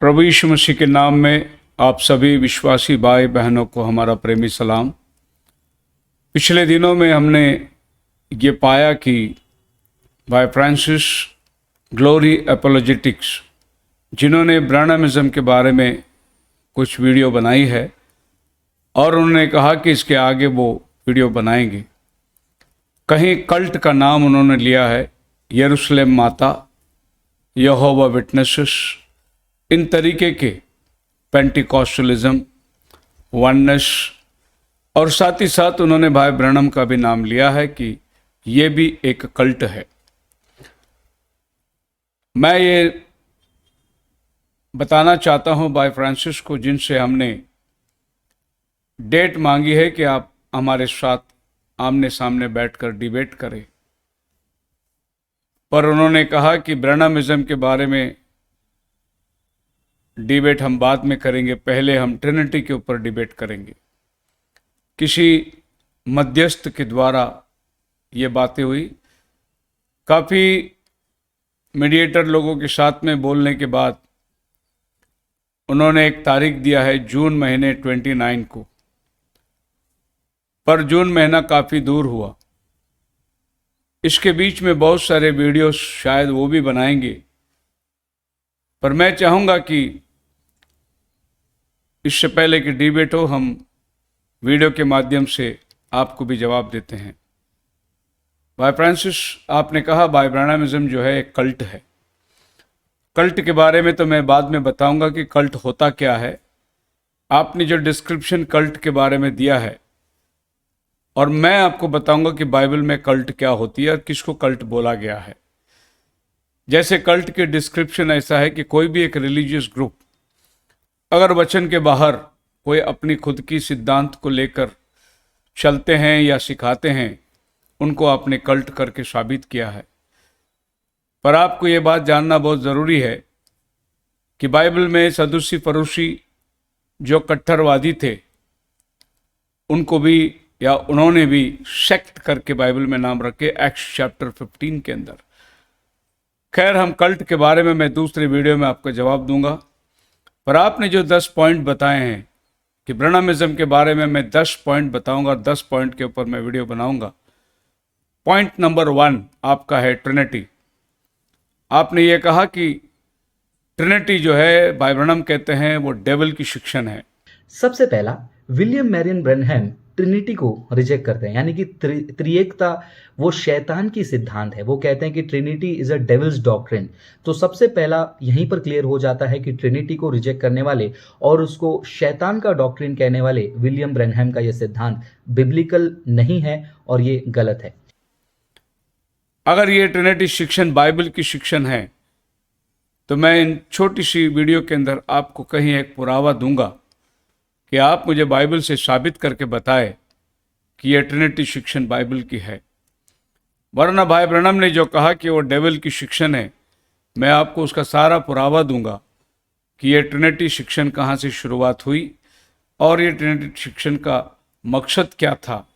प्रभु यीशु मसीह के नाम में आप सभी विश्वासी भाई बहनों को हमारा प्रेमी सलाम। पिछले दिनों में हमने ये पाया कि भाई फ्रांसिस ग्लोरी एपोलोजेटिक्स, जिन्होंने ब्रानमिज्म के बारे में कुछ वीडियो बनाई है और उन्होंने कहा कि इसके आगे वो वीडियो बनाएंगे। कहीं कल्ट का नाम उन्होंने लिया है, यरूशलेम माता, यहोवा विटनेसेस, इन तरीके के पेंटिकॉस्टलिज्म, वननेस, और साथ ही साथ उन्होंने भाई ब्रैनम का भी नाम लिया है कि ये भी एक कल्ट है। मैं ये बताना चाहता हूँ भाई फ्रांसिस को, जिनसे हमने डेट मांगी है कि आप हमारे साथ आमने सामने बैठकर डिबेट करें, पर उन्होंने कहा कि ब्रैनमिज्म के बारे में डिबेट हम बाद में करेंगे, पहले हम ट्रिनिटी के ऊपर डिबेट करेंगे। किसी मध्यस्थ के द्वारा ये बातें हुई, काफ़ी मीडिएटर लोगों के साथ में बोलने के बाद उन्होंने एक तारीख दिया है जून महीने 29 को, पर जून महीना काफ़ी दूर हुआ। इसके बीच में बहुत सारे वीडियोस शायद वो भी बनाएंगे, पर मैं चाहूँगा कि इससे पहले कि डिबेट हो, हम वीडियो के माध्यम से आपको भी जवाब देते हैं। भाई फ्रांसिस, आपने कहा भाई ब्रैनमिज्म जो है एक कल्ट है। कल्ट के बारे में तो मैं बाद में बताऊंगा कि कल्ट होता क्या है। आपने जो डिस्क्रिप्शन कल्ट के बारे में दिया है, और मैं आपको बताऊंगा कि बाइबल में कल्ट क्या होती है और किसको कल्ट बोला गया है। जैसे कल्ट के डिस्क्रिप्शन ऐसा है कि कोई भी एक रिलीजियस ग्रुप अगर वचन के बाहर कोई अपनी खुद की सिद्धांत को लेकर चलते हैं या सिखाते हैं, उनको आपने कल्ट करके साबित किया है। पर आपको ये बात जानना बहुत ज़रूरी है कि बाइबल में सदूसी फरूसी जो कट्टरवादी थे, उनको भी या उन्होंने भी सेक्ट करके बाइबल में नाम रखे, एक्ट्स चैप्टर 15 के अंदर। खैर, हम कल्ट के बारे में मैं दूसरे वीडियो में आपको जवाब दूंगा, पर आपने जो 10 पॉइंट बताए हैं कि ब्रैनमिज्म के बारे में मैं 10 पॉइंट बताऊंगा और 10 पॉइंट के ऊपर मैं वीडियो बनाऊंगा। पॉइंट नंबर 1 आपका है ट्रिनिटी। आपने ये कहा कि ट्रिनिटी जो है भाई ब्रैनम कहते हैं वो डेविल की शिक्षण है। सबसे पहला, विलियम मैरियन ब्रैनहम ट्रिनिटी को रिजेक्ट करते हैं, यानी कि त्रिएकता वो शैतान की सिद्धांत है। वो कहते हैं कि Trinity is a devils doctrine. तो सबसे पहला यहीं पर क्लियर हो जाता है कि ट्रिनिटी को रिजेक्ट करने वाले और उसको शैतान का डॉक्ट्रिन कहने वाले विलियम ब्रैनहम का यह सिद्धांत बिब्लिकल नहीं है और ये गलत है। अगर ये ट्रिनिटी शिक्षण बाइबल की शिक्षण है, तो मैं इन छोटी सी वीडियो के अंदर आपको कहीं एक पुरावा दूंगा कि आप मुझे बाइबल से साबित करके बताए कि यह ट्रिनिटी शिक्षण बाइबल की है। वरना भाई ब्रैनम ने जो कहा कि वो डेविल की शिक्षण है, मैं आपको उसका सारा पुरावा दूंगा कि यह ट्रिनिटी शिक्षण कहाँ से शुरुआत हुई और ये ट्रिनिटी शिक्षण का मकसद क्या था,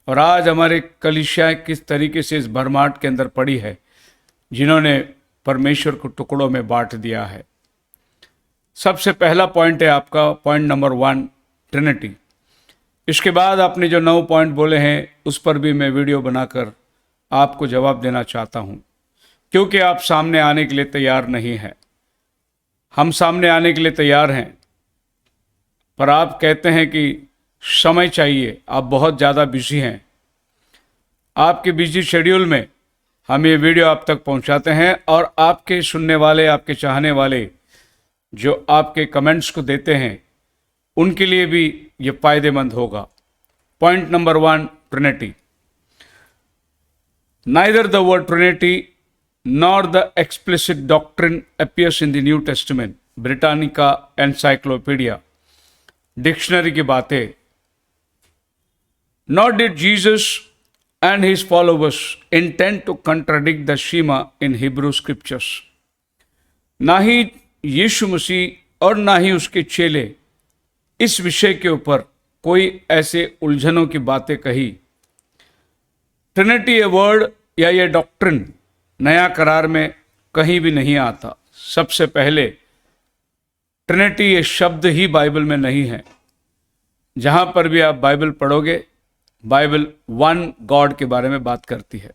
और आज हमारे कलीसियाएं किस तरीके से इस भरमाट के अंदर पड़ी है, जिन्होंने परमेश्वर को टुकड़ों में बांट दिया है। सबसे पहला पॉइंट है आपका पॉइंट नंबर 1, ट्रिनिटी। इसके बाद आपने जो 9 पॉइंट बोले हैं, उस पर भी मैं वीडियो बनाकर आपको जवाब देना चाहता हूं, क्योंकि आप सामने आने के लिए तैयार नहीं हैं। हम सामने आने के लिए तैयार हैं, पर आप कहते हैं कि समय चाहिए, आप बहुत ज़्यादा बिजी हैं। आपके बिजी शेड्यूल में हम ये वीडियो आप तक पहुंचाते हैं, और आपके सुनने वाले, आपके चाहने वाले जो आपके कमेंट्स को देते हैं, उनके लिए भी ये फायदेमंद होगा। Point number 1, Trinity. Neither the word Trinity nor the explicit doctrine appears in the New Testament. Britannica encyclopedia dictionary की बातें। Nor did Jesus and his followers intend to contradict the Shema in Hebrew scriptures. ना ही यीशु मसीह और ना ही उसके चेले इस विषय के ऊपर कोई ऐसे उलझनों की बातें कही। ट्रिनिटी ये वर्ड या ये डॉक्ट्रिन नया करार में कहीं भी नहीं आता। सबसे पहले ट्रिनिटी ये शब्द ही बाइबल में नहीं है। जहां पर भी आप बाइबल पढ़ोगे, बाइबल वन गॉड के बारे में बात करती है।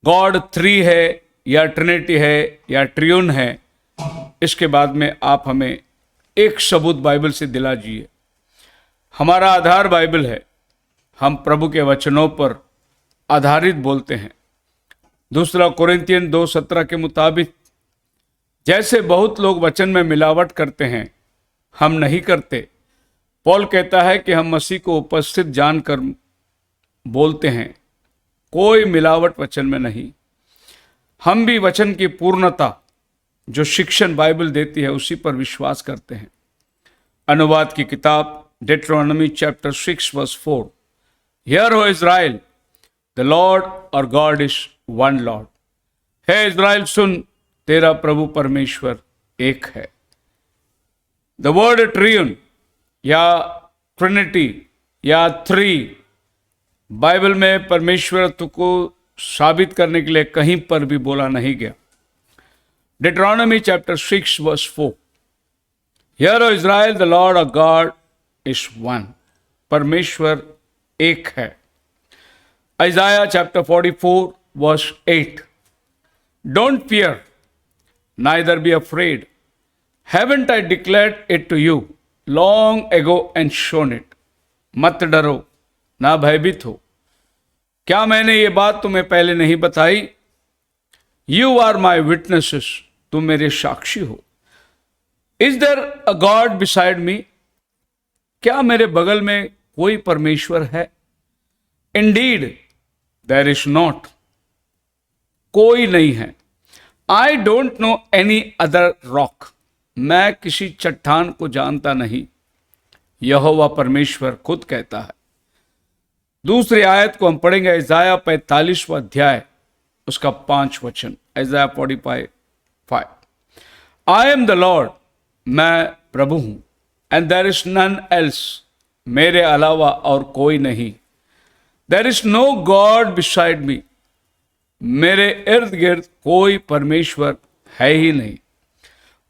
गॉड थ्री है या ट्रिनिटी है या ट्रियून है, इसके बाद में आप हमें एक सबूत बाइबल से दिलाजिए। हमारा आधार बाइबल है, हम प्रभु के वचनों पर आधारित बोलते हैं। दूसरा कोरिन्थियन 2:17 के मुताबिक जैसे बहुत लोग वचन में मिलावट करते हैं, हम नहीं करते। पौल कहता है कि हम मसीह को उपस्थित जानकर बोलते हैं, कोई मिलावट वचन में नहीं। हम भी वचन की पूर्णता जो शिक्षण बाइबल देती है उसी पर विश्वास करते हैं। अनुवाद की किताब Deuteronomy chapter 6 verse 4, hear O Israel, the Lord our God is one Lord. हे इज़राइल सुन, तेरा प्रभु परमेश्वर एक है। द वर्ड ट्रियून या ट्रिनिटी या थ्री बाइबल में परमेश्वरत्व को साबित करने के लिए कहीं पर भी बोला नहीं गया। Deuteronomy chapter 6 verse 4, hear O Israel, the Lord our God is one. परमेश्वर एक है। Isaiah chapter 44 verse 8, don't fear, neither be afraid. Haven't I declared it to you long ago and shown it? मत डरो, ना भयभीत हो। क्या मैंने ये बात तुम्हें पहले नहीं बताई? You are my witnesses, तुम मेरे साक्षी हो। Is there a God beside me? क्या मेरे बगल में कोई परमेश्वर है? Indeed, there is not, कोई नहीं है। I don't know any other rock, मैं किसी चट्टान को जानता नहीं। यहोवा परमेश्वर खुद कहता है। दूसरी आयत को हम पढ़ेंगे, इज़ाया 45वां अध्याय उसका 5 वचन, इज़ाया 45:5, I am the Lord, मैं प्रभु हूं, and there is none else, मेरे अलावा और कोई नहीं। There is no God beside me, मेरे इर्द गिर्द कोई परमेश्वर है ही नहीं।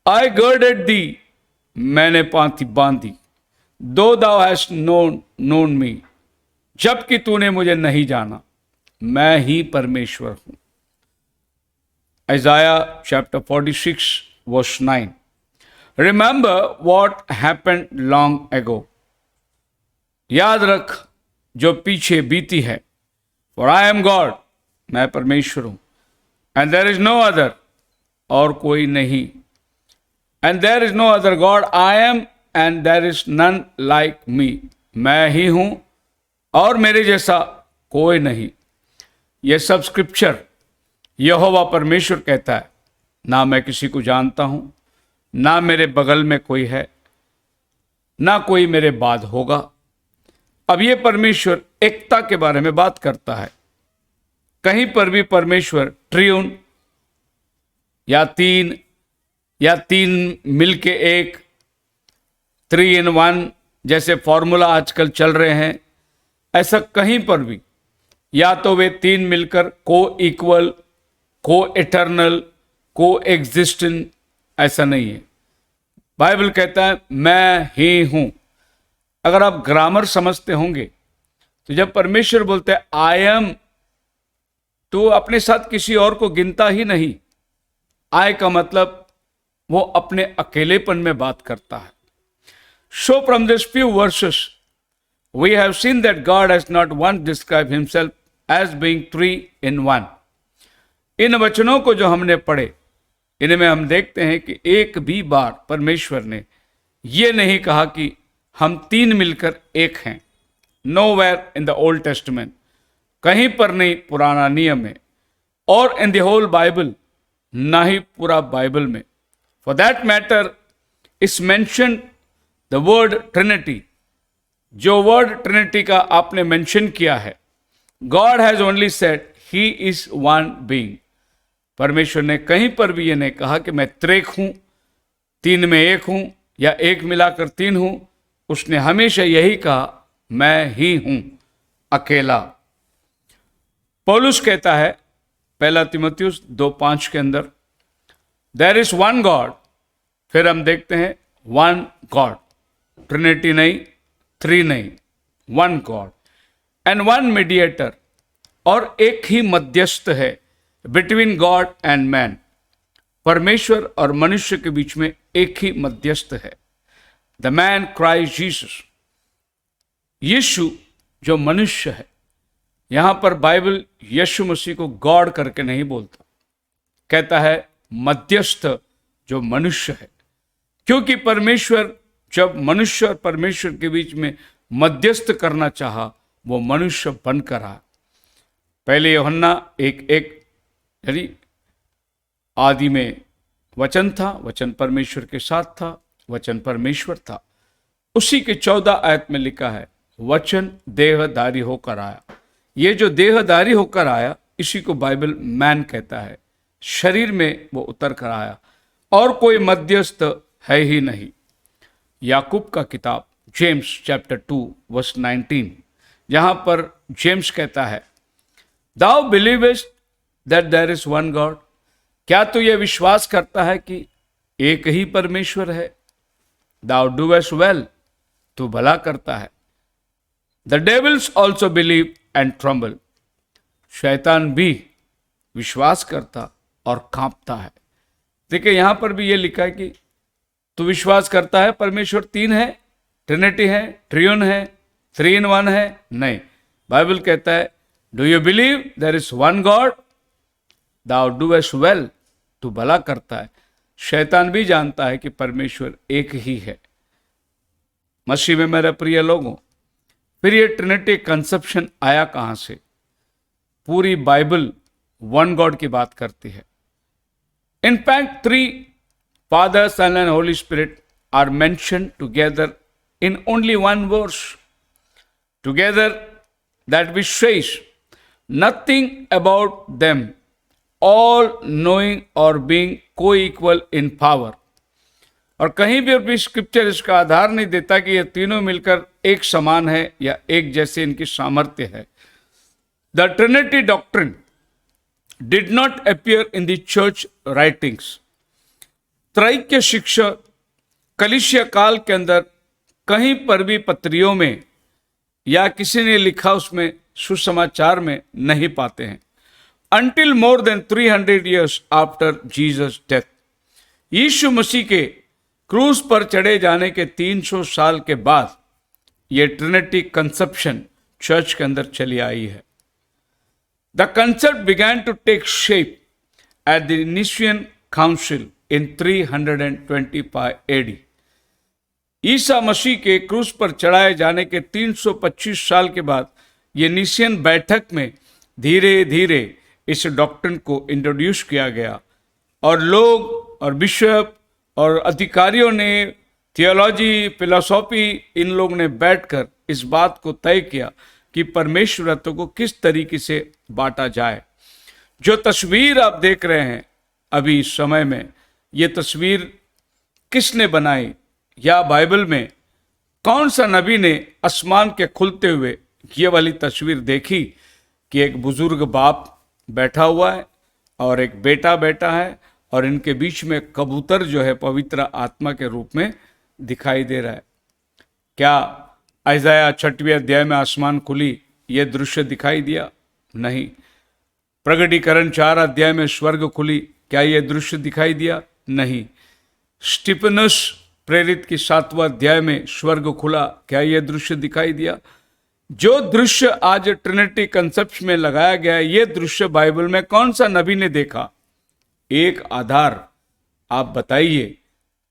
I girded thee, मैंने पांति बांधी, though thou hast known me, जबकि तूने मुझे नहीं जाना, मैं ही परमेश्वर हूं। Isaiah chapter 46 verse 9, remember what happened long ago, याद रख जो पीछे बीती है। For I am God, मैं परमेश्वर हूं, and there is no other, और कोई नहीं। And there is no other God, I am and there is none like me, मैं ही हूं और मेरे जैसा कोई नहीं। यह सब स्क्रिप्चर यहोवा परमेश्वर कहता है, ना मैं किसी को जानता हूं, ना मेरे बगल में कोई है, ना कोई मेरे बाद होगा। अब ये परमेश्वर एकता के बारे में बात करता है। कहीं पर भी परमेश्वर ट्रियून या तीन मिलके एक, 3 in 1 जैसे फॉर्मूला आजकल चल रहे हैं, ऐसा कहीं पर भी, या तो वे तीन मिलकर को इक्वल, को इटर्नल, को एग्जिस्टेंट, ऐसा नहीं है। बाइबल कहता है मैं ही हूं। अगर आप ग्रामर समझते होंगे तो जब परमेश्वर बोलते हैं आई एम, तो अपने साथ किसी और को गिनता ही नहीं। आई का मतलब वो अपने अकेलेपन में बात करता है। So from these few verses we have seen that God has not once described himself as being 3 in 1. इन वचनों को जो हमने पढ़े, इनमें हम देखते हैं कि एक भी बार परमेश्वर ने ये नहीं कहा कि हम तीन मिलकर एक हैं। Nowhere in the Old Testament, कहीं पर नहीं पुराना नियम में, और इन द होल बाइबल, ना ही पूरा बाइबल में। फॉर दैट मैटर इस मेंशन द वर्ड ट्रिनिटी, जो वर्ड ट्रिनिटी का आपने मेंशन किया है, God has only said he is one being. परमेश्वर ने कहीं पर भी ये नहीं कहा कि मैं त्रेक हूं, तीन में एक हूं, या एक मिलाकर तीन हूं। उसने हमेशा यही कहा मैं ही हूं, अकेला। पौलुस कहता है 1 तीमुथियुस 2:5 के अंदर, देयर इज वन गॉड। फिर हम देखते हैं वन गॉड, ट्रिनिटी नहीं, थ्री नहीं, one God and one mediator, और एक ही मध्यस्थ है बिटवीन गॉड एंड मैन, परमेश्वर और मनुष्य के बीच में एक ही मध्यस्थ है, द मैन क्राइस्ट जीसस, यीशु जो मनुष्य है। यहां पर बाइबल यीशु मसीह को गॉड करके नहीं बोलता, कहता है मध्यस्थ जो मनुष्य है, क्योंकि परमेश्वर जब मनुष्य और परमेश्वर के बीच में मध्यस्थ करना चाहा, वो मनुष्य बनकर आया। पहले यूहन्ना 1:1, यानी आदि में वचन था, वचन परमेश्वर के साथ था, वचन परमेश्वर था। उसी के 14 आयत में लिखा है वचन देहधारी होकर आया। ये जो देहधारी होकर आया, इसी को बाइबल मैन कहता है, शरीर में वो उतर कर आया, और कोई मध्यस्थ है ही नहीं। याकूब का किताब जेम्स चैप्टर 2 वर्स 19, जहां पर जेम्स कहता है, Thou believest that there is one God? क्या तू ये विश्वास करता है कि एक ही परमेश्वर है? Thou doest well, तू भला करता है। The devils also believe and tremble, शैतान भी विश्वास करता और कांपता है। देखिए यहां पर भी ये लिखा है कि तू विश्वास करता है परमेश्वर तीन है, ट्रिनिटी है, ट्रियून है, 3 in 1 है? नहीं, बाइबल कहता है do you believe there is one God? Thou doest well, तू भला करता है। शैतान भी जानता है कि परमेश्वर एक ही है। मसीह में मेरे प्रिय लोगों, फिर ये ट्रिनिटी कंसेप्शन आया कहां से? पूरी बाइबल वन गॉड की बात करती है। In fact 3 Father, Son and Holy Spirit are mentioned together in only one verse. Together, that which says nothing about them, all knowing or being co-equal in power. और कहीं भी स्क्रिप्चर इसका आधार नहीं देता कि ये तीनों मिलकर एक समान है या एक जैसे इनकी सामर्थ्य है। The Trinity doctrine did not appear in the church writings. त्रैक्य शिक्षा कलीसिया काल के अंदर कहीं पर भी पत्रियों में या किसी ने लिखा उसमें सुसमाचार में नहीं पाते हैं। Until more than 300 years after Jesus' death, यीशु मसीह के क्रूस पर चढ़े जाने के 300 साल के बाद ये ट्रिनिटी कंसेप्शन चर्च के अंदर चली आई है। The concept began to take shape at the Nicene Council in 325 AD. Isa Masih के क्रूस पर चढ़ाए जाने के 325 साल के बाद ये निसियन बैठक में धीरे धीरे इस डॉक्ट्रिन को इंट्रोड्यूस किया गया, और लोग और बिशप और अधिकारियों ने, थियोलॉजी, फिलॉसफी, इन लोग ने बैठकर इस बात को तय किया कि परमेश्वरत्व को किस तरीके से बांटा जाए। जो तस्वीर आप देख रहे हैं अभी इस समय में, ये तस्वीर किसने बनाई, या बाइबल में कौन सा नबी ने आसमान के खुलते हुए ये वाली तस्वीर देखी कि एक बुजुर्ग बाप बैठा हुआ है और एक बेटा बैठा है, और इनके बीच में कबूतर जो है पवित्र आत्मा के रूप में दिखाई दे रहा है। क्या यशायाह 6वें अध्याय में आसमान खुली ये दृश्य दिखाई दिया? नहीं। प्रकटीकरण 4 अध्याय में स्वर्ग खुली, क्या ये दृश्य दिखाई दिया? नहीं। स्टीफनस प्रेरित की 7वां अध्याय में स्वर्ग खुला, क्या ये दृश्य दिखाई दिया? जो दृश्य आज ट्रिनिटी कंसेप्ट में लगाया गया है, ये दृश्य बाइबल में कौन सा नबी ने देखा? एक आधार आप बताइए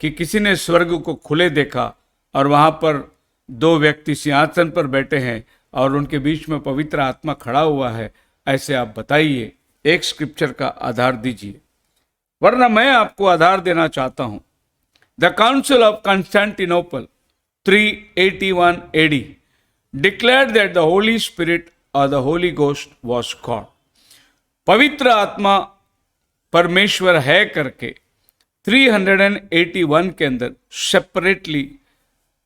कि किसी ने स्वर्ग को खुले देखा और वहां पर 2 व्यक्ति सिंहासन पर बैठे हैं और उनके बीच में पवित्र आत्मा खड़ा हुआ है, ऐसे आप बताइए, एक स्क्रिप्चर का आधार दीजिए, वरना मैं आपको आधार देना चाहता हूं। The council of Constantinople 381 AD declared that the Holy Spirit or the Holy Ghost was God. पवित्र आत्मा परमेश्वर है करके 381 के अंदर सेपरेटली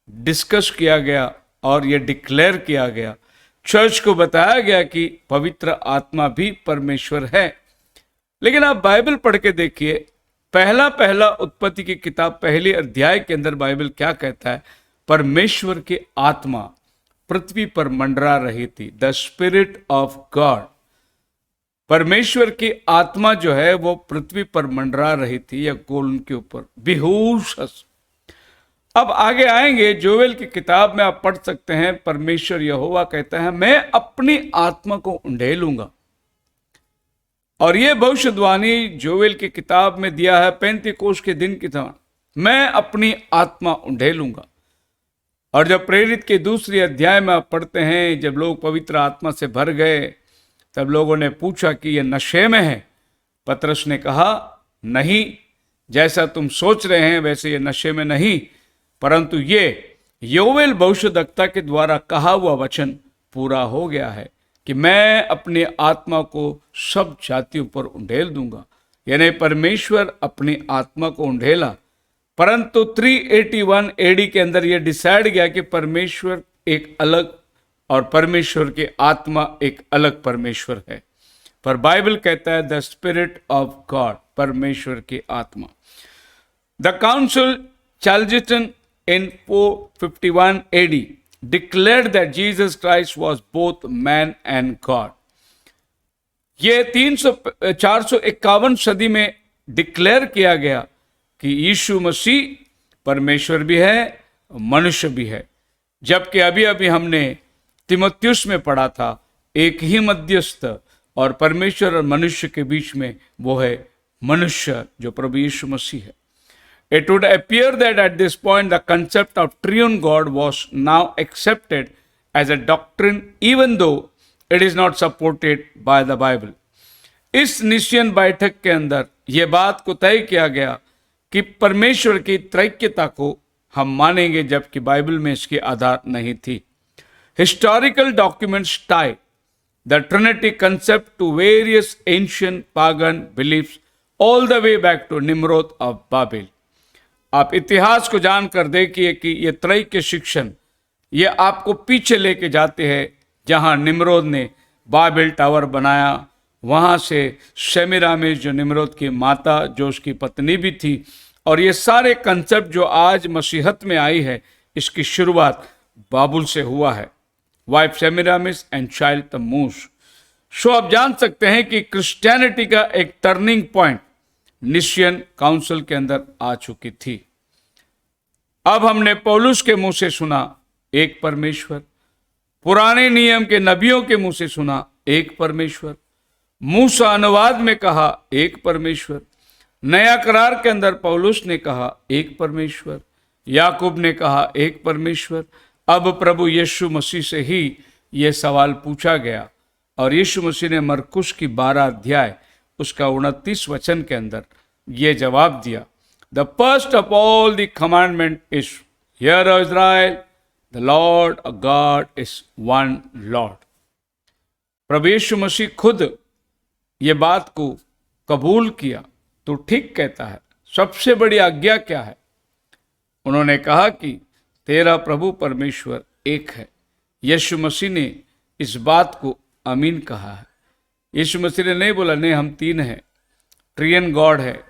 डिस्कस किया गया और यह डिक्लेयर किया गया, चर्च को बताया गया कि पवित्र आत्मा भी परमेश्वर है। लेकिन आप बाइबल पढ़ के देखिए, पहला पहला उत्पत्ति की किताब पहले अध्याय के अंदर बाइबल क्या कहता है? परमेश्वर की आत्मा पृथ्वी पर मंडरा रही थी। द स्पिरिट ऑफ गॉड, परमेश्वर की आत्मा जो है वो पृथ्वी पर मंडरा रही थी, या गोल उनके ऊपर बेहोश। अब आगे आएंगे, जोवेल की किताब में आप पढ़ सकते हैं, परमेश्वर यहोवा कहता है मैं अपनी आत्मा को उंडेलूंगा। और ये भविष्यवाणी जोवेल की किताब में दिया है पेंतीकोस के दिन की तरह, मैं अपनी आत्मा उंडेलूंगा। और जब प्रेरित के दूसरे अध्याय में आप पढ़ते हैं, जब लोग पवित्र आत्मा से भर गए तब लोगों ने पूछा कि ये नशे में है। पतरस ने कहा नहीं, जैसा तुम सोच रहे हैं वैसे ये नशे में नहीं, परंतु ये योवेल भविष्यद्वक्ता के द्वारा कहा हुआ वचन पूरा हो गया है कि मैं अपनी आत्मा को सब जातियों पर उंडेल दूंगा। यानी परमेश्वर अपनी आत्मा को उंडेला, परंतु 381 एडी के अंदर यह डिसाइड गया कि परमेश्वर एक अलग और परमेश्वर की आत्मा एक अलग परमेश्वर है। पर बाइबल कहता है द स्पिरिट ऑफ गॉड, परमेश्वर की आत्मा। The council Chalcedon in 451 AD declared that Jesus Christ was both man and God. ये 451 सदी में डिक्लेयर किया गया कि यीशु मसीह परमेश्वर भी है, मनुष्य भी है। जबकि अभी अभी हमने तीमुथियुस में पढ़ा था, एक ही मध्यस्थ और परमेश्वर और मनुष्य के बीच में वो है मनुष्य जो प्रभु यीशु मसीह है। It would appear that at this point the concept of triune God was now accepted as a doctrine, even though it is not supported by the Bible. इस निश्चयन बैठक के अंदर यह बात को तय किया गया कि परमेश्वर की त्रैक्यता को हम मानेंगे, जबकि बाइबल में इसके आधार नहीं थी। Historical documents tie the Trinity concept to various ancient pagan beliefs all the way back to Nimrod of Babel. आप इतिहास को जानकर देखिए कि ये त्रैक्य शिक्षण ये आपको पीछे लेके जाते हैं, जहां निम्रोद ने बाबेल टावर बनाया, वहां से शेमिरामिस जो निम्रोद की माता जो उसकी पत्नी भी थी, और ये सारे कंसेप्ट जो आज मसीहत में आई है इसकी शुरुआत बाबुल से हुआ है। Wife Semiramis and child Tammuz. So आप जान सकते हैं कि क्रिश्चियनिटी का एक टर्निंग पॉइंट निश्चयन काउंसिल के अंदर आ चुकी थी। अब हमने पौलुस के मुंह से सुना एक परमेश्वर, पुराने नियम के नबियों के मुंह से सुना एक परमेश्वर, मूसा अनुवाद में कहा एक परमेश्वर, नया करार के अंदर पौलुस ने कहा एक परमेश्वर, याकूब ने कहा एक परमेश्वर। अब प्रभु यीशु मसीह से ही यह सवाल पूछा गया और यीशु मसीह ने मरकुस की 12 अध्याय उसका 29 वचन के अंदर ये जवाब दिया। The first of all the commandment is hear O Israel, the Lord a God is one Lord. प्रभु यीशु मसीह खुद ये बात को कबूल किया तो ठीक कहता है। सबसे बड़ी आज्ञा क्या है? उन्होंने कहा कि तेरा प्रभु परमेश्वर एक है। यीशु मसीह ने इस बात को आमीन कहा है। यीशु मसीह ने नहीं बोला नहीं हम 3 हैं, ट्रियन गॉड है,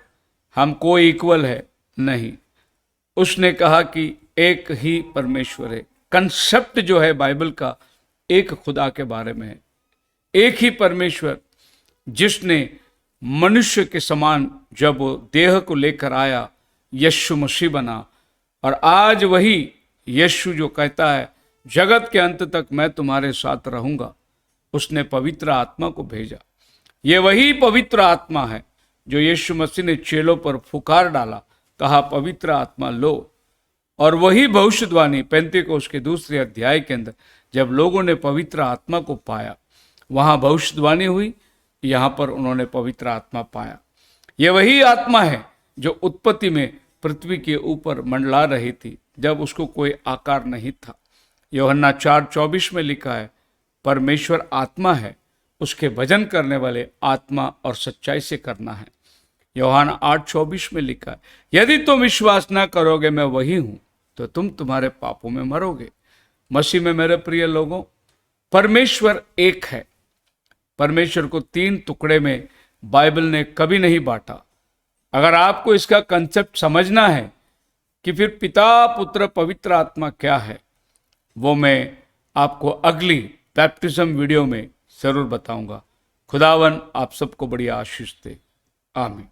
हम को इक्वल है, नहीं। उसने कहा कि एक ही परमेश्वर है। कंसेप्ट जो है बाइबल का एक खुदा के बारे में है, एक ही परमेश्वर जिसने मनुष्य के समान जब वो देह को लेकर आया यीशु मसीह बना, और आज वही यीशु जो कहता है जगत के अंत तक मैं तुम्हारे साथ रहूंगा, उसने पवित्र आत्मा को भेजा। ये वही पवित्र आत्मा है जो यीशु मसीह ने चेलों पर फुकार डाला, कहा पवित्र आत्मा लो। और वही भविष्यवाणी पेंतीकोस के दूसरे अध्याय के अंदर जब लोगों ने पवित्र आत्मा को पाया, वहां भविष्यवाणी हुई, यहां पर उन्होंने पवित्र आत्मा पाया। ये वही आत्मा है जो उत्पत्ति में पृथ्वी के ऊपर मंडला रही थी जब उसको कोई आकार नहीं था। यूहन्ना 4:24 में लिखा है परमेश्वर आत्मा है, उसके भजन करने वाले आत्मा और सच्चाई से करना है। यूहन्ना 8:24 में लिखा है यदि तुम विश्वास ना करोगे मैं वही हूं तो तुम तुम्हारे पापों में मरोगे। मसीह में मेरे प्रिय लोगों, परमेश्वर एक है। परमेश्वर को 3 टुकड़े में बाइबल ने कभी नहीं बांटा। अगर आपको इसका कंसेप्ट समझना है कि फिर पिता पुत्र पवित्र आत्मा क्या है, वो मैं आपको अगली बैप्टिज्म वीडियो में जरूर बताऊंगा। खुदावन आप सबको बड़ी आशीष दे। आमीन।